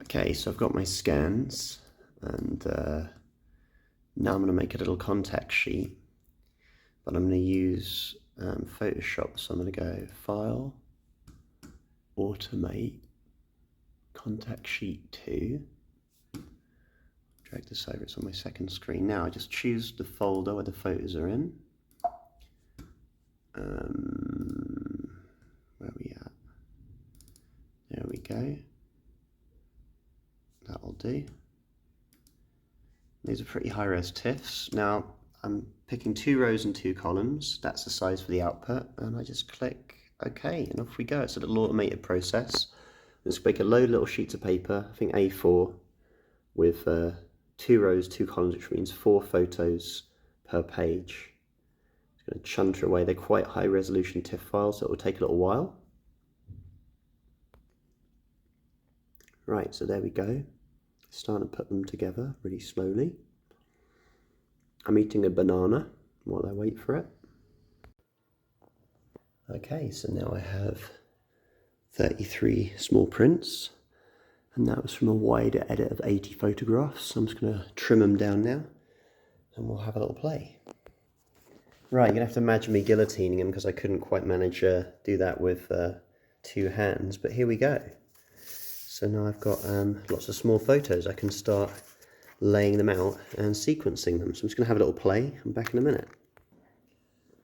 Okay, so I've got my scans, and now I'm going to make a little contact sheet, but I'm going to use Photoshop. So I'm going to go File, Automate, Contact Sheet 2. Drag this over, it's on my second screen. Now I just choose the folder where the photos are in. Where are we at? There we go. That'll do. These are pretty high-res TIFFs. Now I'm picking 2 rows and 2 columns. That's the size for the output, and I just click OK, and off we go. It's a little automated process. Let's make a load of little sheets of paper, I think A4, with 2 rows, 2 columns, which means 4 photos per page. It's going to chunter away. They're quite high-resolution TIFF files, so it will take a little while. Right, so there we go. Starting to put them together really slowly. I'm eating a banana while I wait for it. Okay, so now I have 33 small prints, and that was from a wider edit of 80 photographs. So I'm just going to trim them down now, and we'll have a little play. Right, you're going to have to imagine me guillotining them because I couldn't quite manage to do that with 2 hands, but here we go. So now I've got lots of small photos. I can start laying them out and sequencing them. So I'm just going to have a little play. I'm back in a minute.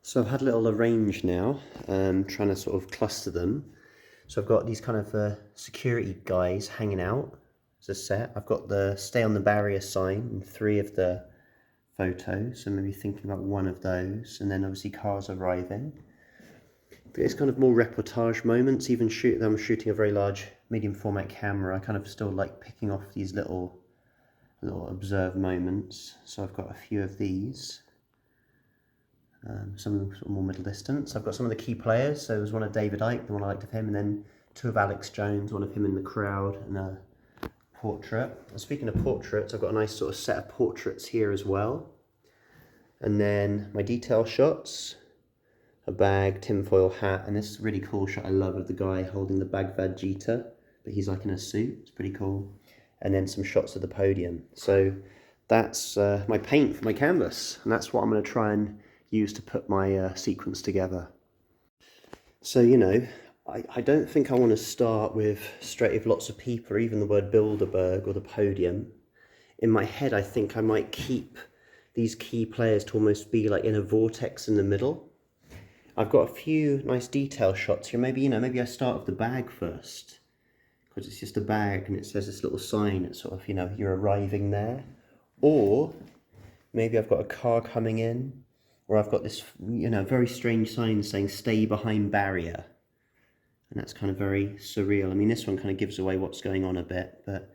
So I've had a little arrange now, trying to sort of cluster them. So I've got these kind of security guys hanging out as a set. I've got the stay on the barrier sign in 3 of the photos. So maybe thinking about 1 of those. And then obviously cars arriving. It's kind of more reportage moments. Even I'm shooting a very large medium format camera, I kind of still like picking off these little observed moments. So I've got a few of these. Some of them sort of more middle distance. I've got some of the key players. So there's one of David Icke, the one I liked of him, and then 2 of Alex Jones, one of him in the crowd, and a portrait. And speaking of portraits, I've got a nice sort of set of portraits here as well. And then my detail shots. A bag, tinfoil hat, and this really cool shot I love of the guy holding the Bhagavad Gita, but he's like in a suit. It's pretty cool. And then some shots of the podium. So that's my paint for my canvas, and that's what I'm going to try and use to put my sequence together. So, you know, I don't think I want to start with straight with lots of people, or even the word Bilderberg or the podium. In my head, I think I might keep these key players to almost be like in a vortex in the middle. I've got a few nice detail shots here. Maybe, maybe I start with the bag first, because it's just a bag and it says this little sign. It's sort of, you're arriving there. Or maybe I've got a car coming in, or I've got this, very strange sign saying stay behind barrier. And that's kind of very surreal. I mean, this one kind of gives away what's going on a bit, but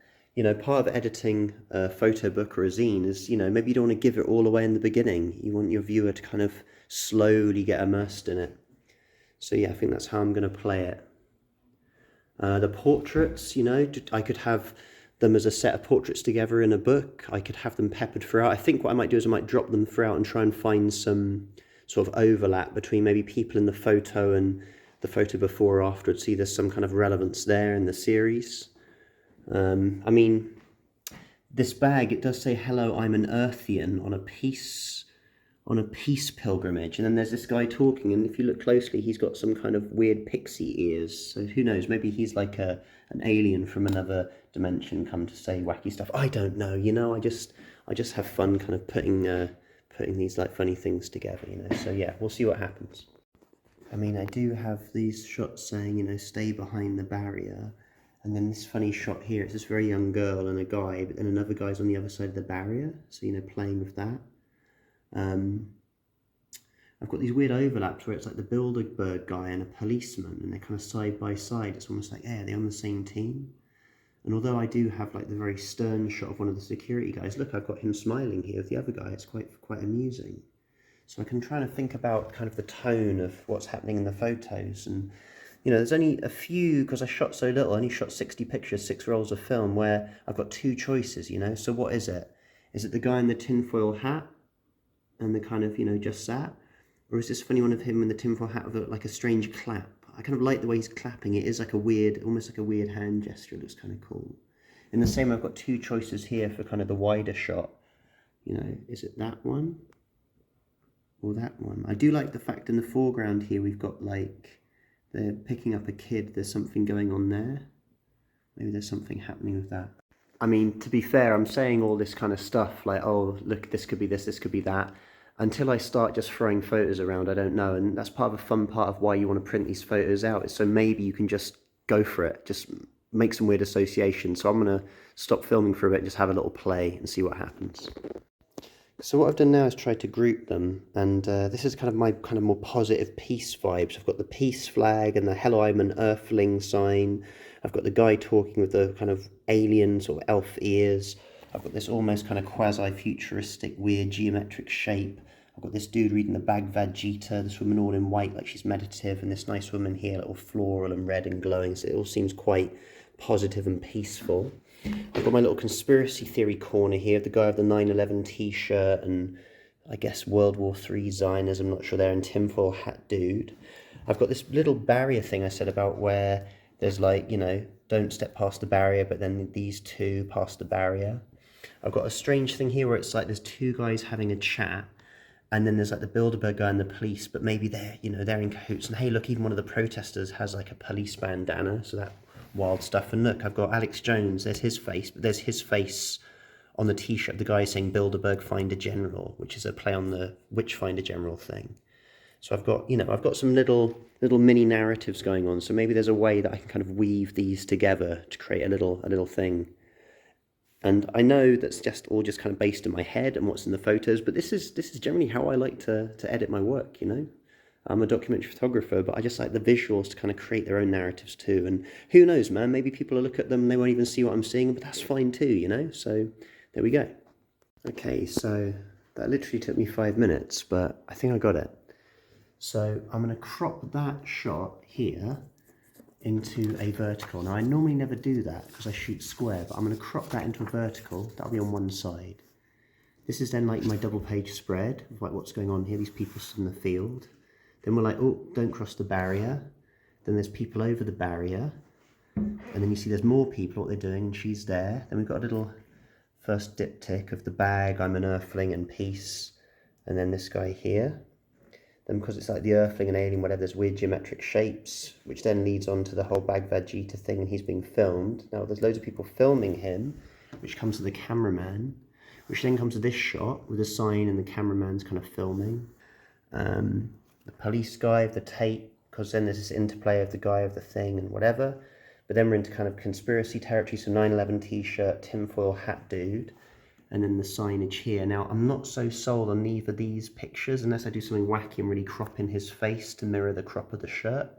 part of editing a photo book or a zine is, maybe you don't want to give it all away in the beginning. You want your viewer to kind of slowly get immersed in it. So yeah, I think that's how I'm going to play it. The portraits, I could have them as a set of portraits together in a book. I could have them peppered throughout. I think what I might do is I might drop them throughout and try and find some sort of overlap between maybe people in the photo and the photo before or after. See, there's some kind of relevance there in the series. I mean, this bag, it does say, hello, I'm an Earthian on a peace pilgrimage. And then there's this guy talking, and if you look closely, he's got some kind of weird pixie ears. So who knows, maybe he's like an alien from another dimension come to say wacky stuff. I don't know, I just have fun kind of putting these like funny things together, So yeah, we'll see what happens. I mean, I do have these shots saying, stay behind the barrier. And then this funny shot here, it's this very young girl and a guy, but then another guy's on the other side of the barrier. So, playing with that. I've got these weird overlaps where it's like the Bilderberg guy and a policeman, and they're kind of side by side. It's almost like, they're on the same team. And although I do have like the very stern shot of one of the security guys, look, I've got him smiling here with the other guy. It's quite amusing. So I can try to think about kind of the tone of what's happening in the photos. And, there's only a few, because I shot so little, I only shot 60 pictures, 6 rolls of film, where I've got 2 choices, So what is it? Is it the guy in the tinfoil hat and the kind of, just sat? Or is this funny one of him in the tinfoil hat with like a strange clap? I kind of like the way he's clapping. It is like almost like a weird hand gesture. It looks kind of cool. In the same, I've got two choices here for kind of the wider shot. You know, is it that one or that one? I do like the fact in the foreground here we've got like, they're picking up a kid, there's something going on there. Maybe there's something happening with that. I mean, to be fair, I'm saying all this kind of stuff like, oh, look, this could be this could be that. Until I start just throwing photos around, I don't know. And that's part of the fun part of why you want to print these photos out, is so maybe you can just go for it, just make some weird associations. So I'm going to stop filming for a bit, just have a little play and see what happens. So what I've done now is try to group them, and this is kind of my more positive peace vibes. I've got the peace flag and the hello I'm an earthling sign. I've got the guy talking with the kind of alien sort of elf ears. I've got this almost kind of quasi-futuristic weird geometric shape. I've got this dude reading the Bhagavad Gita, this woman all in white like she's meditative, and this nice woman here, all floral and red and glowing, so it all seems quite positive and peaceful. I've got my little conspiracy theory corner here, the guy with the 9/11 t-shirt and I guess World War III ziners, I'm not sure they're in tinfoil hat dude. I've got this little barrier thing I said about where there's like, you know, don't step past the barrier, but then these two past the barrier. I've got a strange thing here where it's like there's two guys having a chat, and then there's like the Bilderberg guy and the police, but maybe they're, you know, they're in cahoots. And hey, look, even one of the protesters has like a police bandana, so that wild stuff. And look, I've got Alex Jones, there's his face, but there's his face on the t-shirt, the guy saying Bilderberg find a general, which is a play on the witch find a general thing. So I've got, you know, I've got some little mini narratives going on, so maybe there's a way that I can kind of weave these together to create a little thing. And I know that's just all just kind of based in my head and what's in the photos, but this is generally how I like to edit my work, you know. I'm a documentary photographer, but I just like the visuals to kind of create their own narratives too. And who knows, man, maybe people will look at them and they won't even see what I'm seeing, but that's fine too, you know. So there we go. Okay, so that literally took me 5 minutes, but I think I got it. So I'm going to crop that shot here into a vertical. Now I normally never do that because I shoot square, but I'm going to crop that into a vertical. That'll be on one side. This is then like my double page spread of like what's going on here. These people stood in the field. Then we're like, oh, don't cross the barrier. Then there's people over the barrier. And then you see there's more people, what they're doing, and she's there. Then we've got a little first diptych of the bag, I'm an earthling and peace. And then this guy here. Then because it's like the earthling and alien, whatever, there's weird geometric shapes, which then leads on to the whole Bhagavad Gita thing, and he's being filmed. Now there's loads of people filming him, which comes to the cameraman, which then comes to this shot with a sign and the cameraman's kind of filming. The police guy of the tape, because then there's this interplay of the guy of the thing and whatever. But then we're into kind of conspiracy territory, so 9/11 t-shirt, tinfoil hat dude. And then the signage here. Now, I'm not so sold on either of these pictures unless I do something wacky and really crop in his face to mirror the crop of the shirt.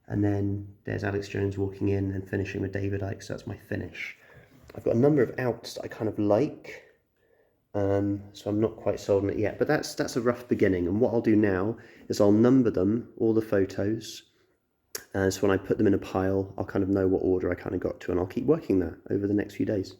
And then there's Alex Jones walking in and finishing with David Icke, so that's my finish. I've got a number of outs that I kind of like, so I'm not quite sold on it yet. But that's a rough beginning. And what I'll do now is I'll number them, all the photos. So when I put them in a pile, I'll kind of know what order I kind of got to, and I'll keep working that over the next few days.